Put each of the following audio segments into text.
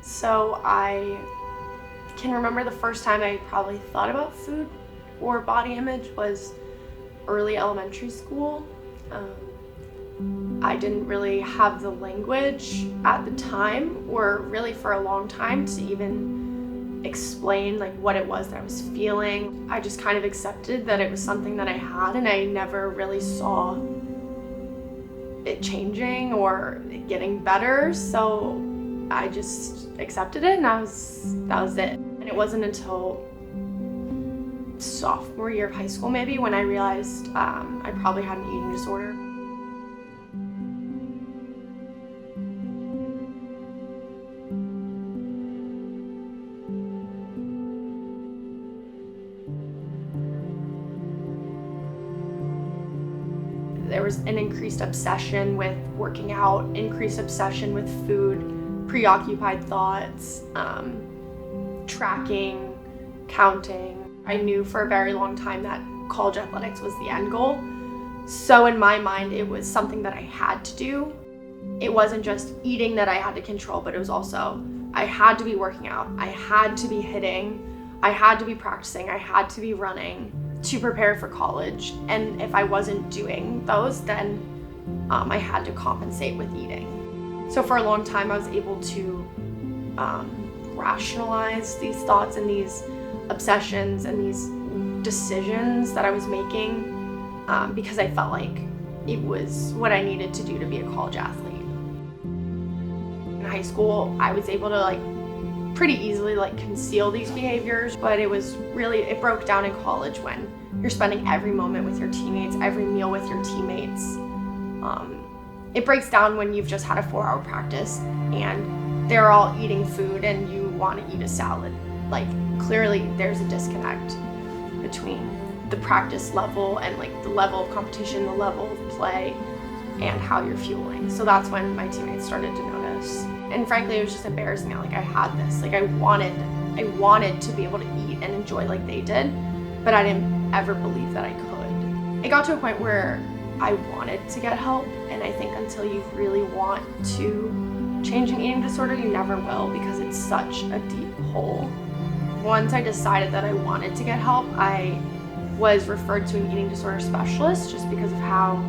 So I can remember the first time I probably thought about food or body image was early elementary school. I didn't really have the language at the time, or really for a long time, to even explain what it was that I was feeling. I just kind of accepted that it was something that I had, and I never really saw it changing or it getting better. So I just accepted it, and that was it. And it wasn't until sophomore year of high school maybe when I realized I probably had an eating disorder. There was an increased obsession with working out, increased obsession with food, preoccupied thoughts, tracking, counting. I knew for a very long time that college athletics was the end goal. So in my mind, it was something that I had to do. It wasn't just eating that I had to control, but it was also, I had to be working out, I had to be hitting, I had to be practicing, I had to be running to prepare for college. And if I wasn't doing those, then I had to compensate with eating. So for a long time, I was able to rationalize these thoughts and these obsessions and these decisions that I was making because I felt like it was what I needed to do to be a college athlete. In high school, I was able to pretty easily conceal these behaviors, but it broke down in college when you're spending every moment with your teammates, every meal with your teammates. It breaks down when you've just had a 4-hour practice and they're all eating food and you want to eat a salad. Clearly there's a disconnect between the practice level and the level of competition, the level of play, and how you're fueling. So that's when my teammates started to notice. And frankly, it was just embarrassing that I had this. I wanted to be able to eat and enjoy like they did, but I didn't ever believe that I could. It got to a point where I wanted to get help, and I think until you really want to change an eating disorder, you never will, because it's such a deep hole. Once I decided that I wanted to get help, I was referred to an eating disorder specialist just because of how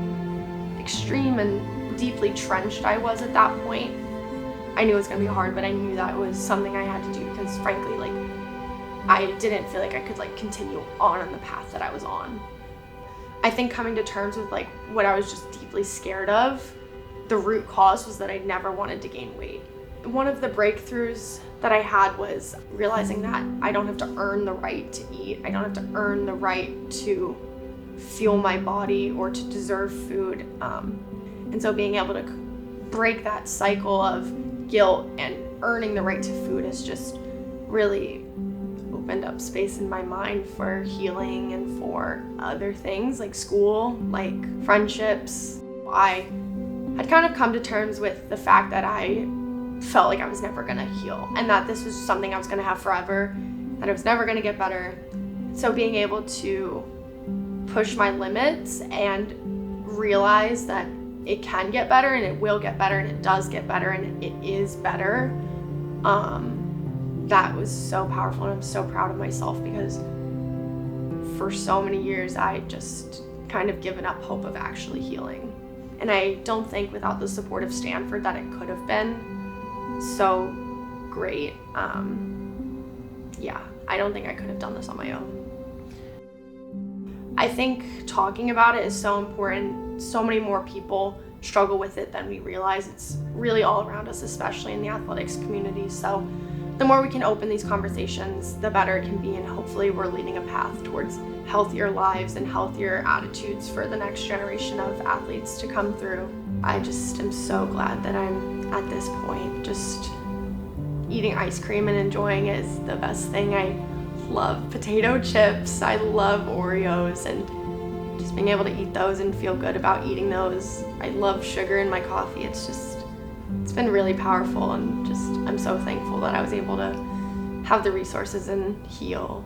extreme and deeply trenched I was at that point. I knew it was going to be hard, but I knew that was something I had to do because frankly, I didn't feel like I could continue on the path that I was on. I think coming to terms with what I was just deeply scared of, the root cause was that I never wanted to gain weight. One of the breakthroughs that I had was realizing that I don't have to earn the right to eat. I don't have to earn the right to fuel my body or to deserve food. And so being able to break that cycle of guilt and earning the right to food has just really opened up space in my mind for healing and for other things like school, like friendships. I had kind of come to terms with the fact that I felt like I was never gonna heal and that this was something I was gonna have forever, that I was never gonna get better. So being able to push my limits and realize that it can get better and it will get better and it does get better and it is better, that was so powerful, and I'm so proud of myself because for so many years I just kind of given up hope of actually healing. And I don't think without the support of Stanford that it could have been so great. I don't think I could have done this on my own. I think talking about it is so important. So many more people struggle with it than we realize. It's really all around us, especially in the athletics community. So the more we can open these conversations, the better it can be, and hopefully we're leading a path towards healthier lives and healthier attitudes for the next generation of athletes to come through. I just am so glad that I'm at this point. Just eating ice cream and enjoying it is the best thing. I love potato chips, I love Oreos, and just being able to eat those and feel good about eating those. I love sugar in my coffee. It's been really powerful, and I'm so thankful that I was able to have the resources and heal.